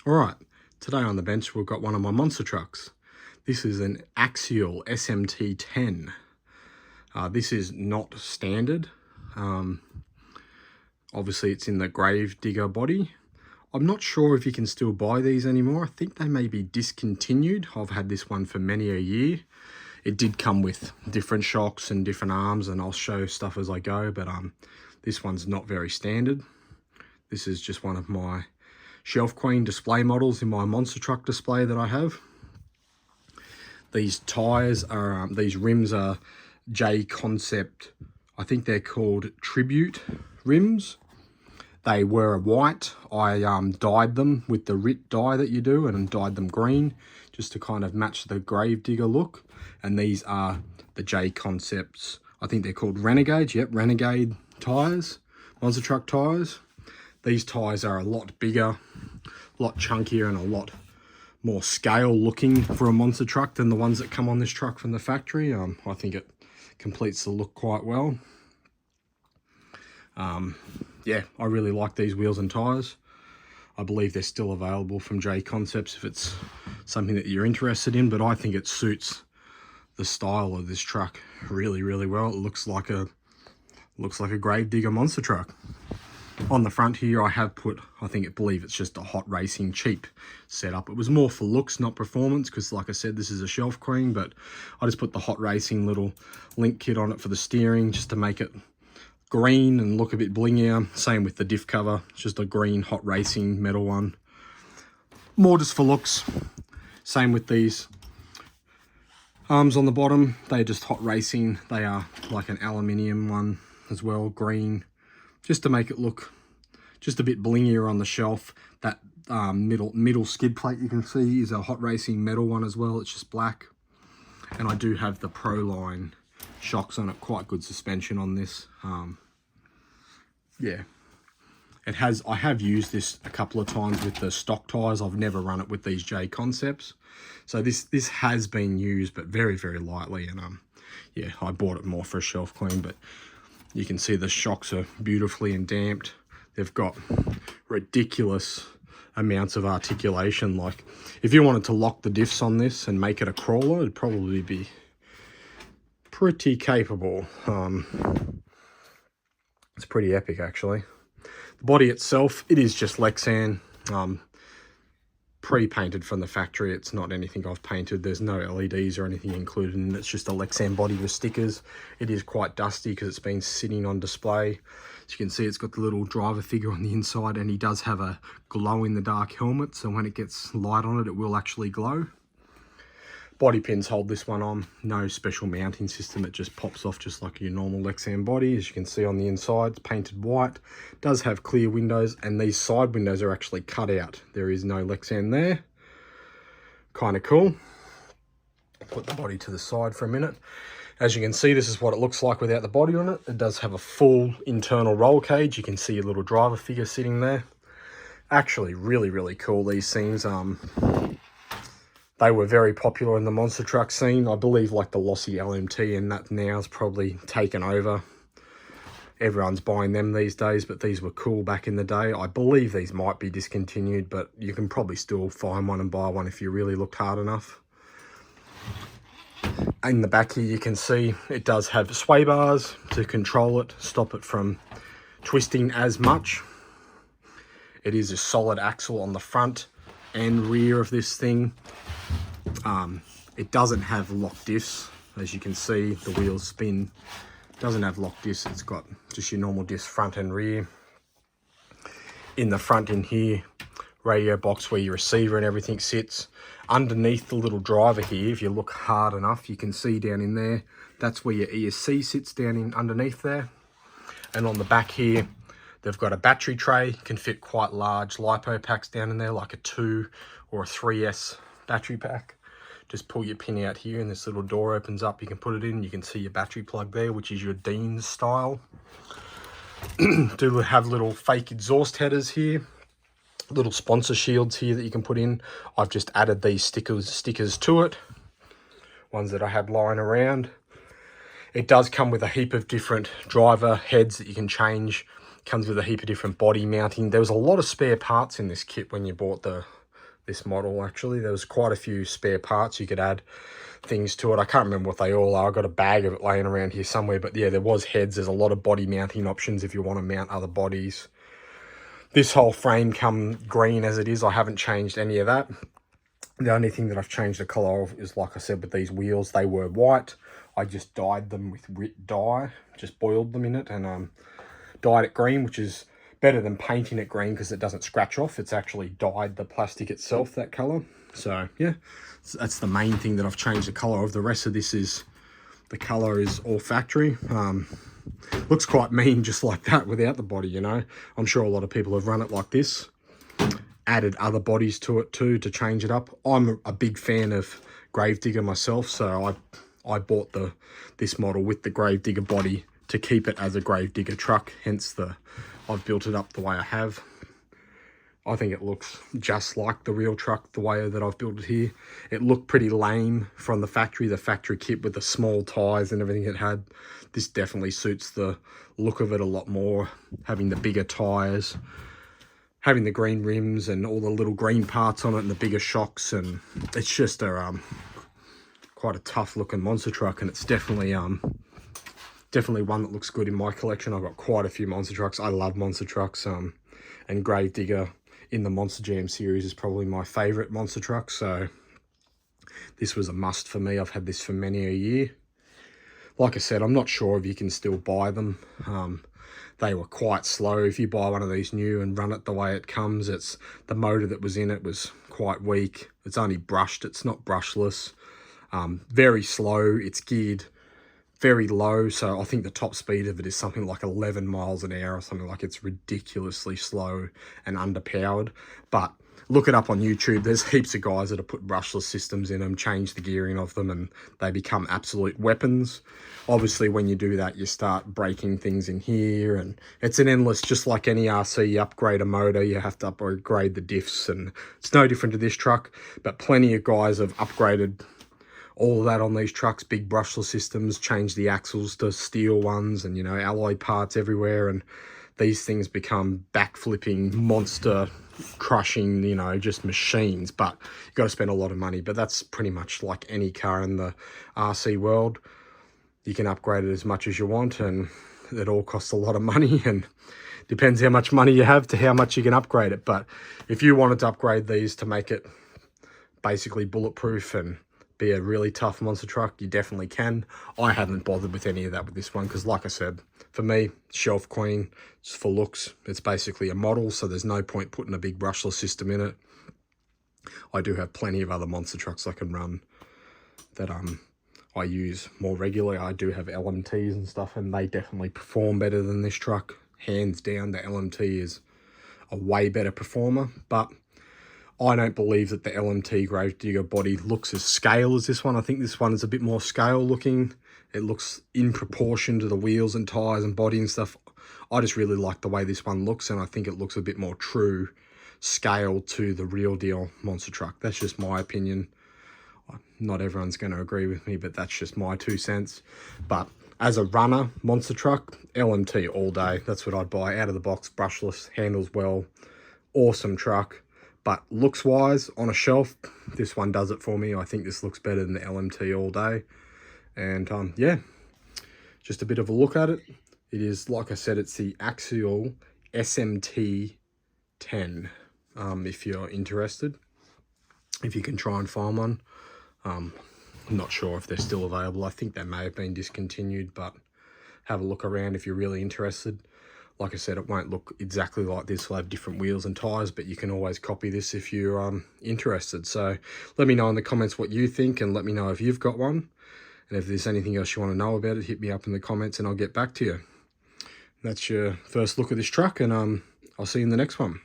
Alright, today on the bench we've got one of my monster trucks. This is an Axial Smt10. This is not standard. Obviously it's in the grave digger body. I'm not sure if you can still buy these anymore. I think they may be discontinued. I've had this one for many a year. It did come with different shocks and different arms, and I'll show stuff as I go, but this one's not very standard. This is just one of my Shelf Queen display models in my monster truck display that I have. These tires are, these rims are J Concept, I think they're called Tribute rims. They were white. I dyed them with the RIT dye that you do, and dyed them green just to kind of match the grave digger look. And these are the J Concepts, I think they're called Renegade, yep, Renegade tires, monster truck tires. These tires are a lot bigger, a lot chunkier, and a lot more scale looking for a monster truck than the ones that come on this truck from the factory. I think it completes the look quite well. Yeah, I really like these wheels and tires. I believe they're still available from J Concepts if it's something that you're interested in, but I think it suits the style of this truck really, really well. It looks like a grave digger monster truck. On the front here, I have put, I believe it's just a hot racing cheap setup. It was more for looks, not performance, because like I said, this is a Shelf Queen, but I just put the hot racing little link kit on it for the steering just to make it green and look a bit blingier. Same with the diff cover, it's just a green hot racing metal one. More just for looks. Same with these arms on the bottom, they're just hot racing. They are like an aluminium one as well, green, just to make it look just a bit blingier on the shelf. That middle skid plate you can see is a hot racing metal one as well. It's just black. And I do have the Proline shocks on it, quite good suspension on this. Yeah, I have used this a couple of times with the stock tires. I've never run it with these J Concepts. So this has been used, but very, very lightly. And yeah, I bought it more for a Shelf Queen, but you can see the shocks are beautifully and damped. They've got ridiculous amounts of articulation. Like if you wanted to lock the diffs on this and make it a crawler, it'd probably be pretty capable. It's pretty epic actually. The body itself, it is just Lexan, pre-painted from the factory. It's not anything I've painted. There's no LEDs or anything included, and it's just a Lexan body with stickers. It is quite dusty because it's been sitting on display. As you can see, it's got the little driver figure on the inside, and he does have a glow-in-the-dark helmet, so when it gets light on it, it will actually glow. Body pins hold this one on. No special mounting system. It just pops off just like your normal Lexan body. As you can see on the inside, it's painted white. It does have clear windows, and these side windows are actually cut out. There is no Lexan there. Kind of cool. Put the body to the side for a minute. As you can see, this is what it looks like without the body on it. It does have a full internal roll cage. You can see a little driver figure sitting there. Actually, really, really cool, these things. They were very popular in the monster truck scene. I believe like the Lossy LMT and that now's probably taken over. Everyone's buying them these days, but these were cool back in the day. I believe these might be discontinued, but you can probably still find one and buy one if you really looked hard enough. In the back here, you can see it does have sway bars to control it, stop it from twisting as much. It is a solid axle on the front and rear of this thing. It doesn't have lock diffs. As you can see, the wheels spin. It doesn't have lock diffs. It's got just your normal diffs front and rear. In the front in here, radio box where your receiver and everything sits. Underneath the little driver here, if you look hard enough, you can see down in there, that's where your ESC sits, down in underneath there. And on the back here, they've got a battery tray. Can fit quite large LiPo packs down in there, like a 2 or a 3S battery pack. Just pull your pin out here and this little door opens up. You can put it in. You can see your battery plug there, which is your Dean's style. Do have little fake exhaust headers here. Little sponsor shields here that you can put in. I've just added these stickers to it. Ones that I had lying around. It does come with a heap of different driver heads that you can change. Comes with a heap of different body mounting. There was a lot of spare parts in this kit when you bought the this model. Actually, there was quite a few spare parts you could add things to it. I can't remember what they all are. I got a bag of it laying around here somewhere, but yeah, there was heads. There's a lot of body mounting options if you want to mount other bodies. This whole frame come green as it is. I haven't changed any of that. The only thing that I've changed the color of is, like I said, with these wheels, they were white. I just dyed them with wet dye, just boiled them in it and dyed it green, which is better than painting it green because it doesn't scratch off. It's actually dyed the plastic itself that color. So yeah, that's the main thing that I've changed the color of. The rest of this is, the color is all factory. Looks quite mean just like that without the body, you know. I'm sure a lot of people have run it like this, added other bodies to it too to change it up. I'm a big fan of Gravedigger myself, so I bought this model with the Gravedigger body to keep it as a Gravedigger truck, hence I've built it up the way I have. I think it looks just like the real truck the way that I've built it here. It looked pretty lame from the factory kit with the small tyres and everything it had. This definitely suits the look of it a lot more, having the bigger tyres, having the green rims and all the little green parts on it and the bigger shocks, and it's just a quite a tough looking monster truck, and it's definitely one that looks good in my collection. I've got quite a few monster trucks. I love monster trucks, and Gravedigger in the Monster Jam series is probably my favorite monster truck, so this was a must for me. I've had this for many a year. Like I said, I'm not sure if you can still buy them. They were quite slow. If you buy one of these new and run it the way it comes, it's the motor that was in it was quite weak. It's only brushed, it's not brushless. Very slow. It's geared very low, so I think the top speed of it is something like 11 miles an hour or something. Like, it's ridiculously slow and underpowered. But look it up on YouTube. There's heaps of guys that have put brushless systems in them, changed the gearing of them, and they become absolute weapons. Obviously, when you do that, you start breaking things in here, and it's an endless, just like any RC, you upgrade a motor, you have to upgrade the diffs, and it's no different to this truck. But plenty of guys have upgraded all of that on these trucks, big brushless systems, change the axles to steel ones, and, you know, alloy parts everywhere, and these things become backflipping, monster crushing, you know, just machines. But you've got to spend a lot of money. But that's pretty much like any car in the RC world. You can upgrade it as much as you want, and it all costs a lot of money, and depends how much money you have to how much you can upgrade it. But if you wanted to upgrade these to make it basically bulletproof and be a really tough monster truck, you definitely can. I haven't bothered with any of that with this one because, like I said, for me, shelf queen, it's for looks. It's basically a model, so there's no point putting a big brushless system in it. I do have plenty of other monster trucks I can run that I use more regularly. I do have LMTs and stuff, and they definitely perform better than this truck. Hands down, the LMT is a way better performer, but I don't believe that the LMT Gravedigger body looks as scale as this one. I think this one is a bit more scale looking. It looks in proportion to the wheels and tyres and body and stuff. I just really like the way this one looks, and I think it looks a bit more true scale to the real deal monster truck. That's just my opinion. Not everyone's going to agree with me, but that's just my 2 cents. But as a runner monster truck, LMT all day. That's what I'd buy. Out of the box, brushless, handles well, awesome truck. But looks wise, on a shelf, this one does it for me. I think this looks better than the LMT all day. And yeah, just a bit of a look at it. It is, like I said, it's the Axial Smt10, if you're interested, if you can try and find one. I'm not sure if they're still available. I think they may have been discontinued, but have a look around if you're really interested. Like I said, it won't look exactly like this. It'll have different wheels and tyres, but you can always copy this if you're interested. So let me know in the comments what you think, and let me know if you've got one. And if there's anything else you want to know about it, hit me up in the comments and I'll get back to you. That's your first look at this truck, and I'll see you in the next one.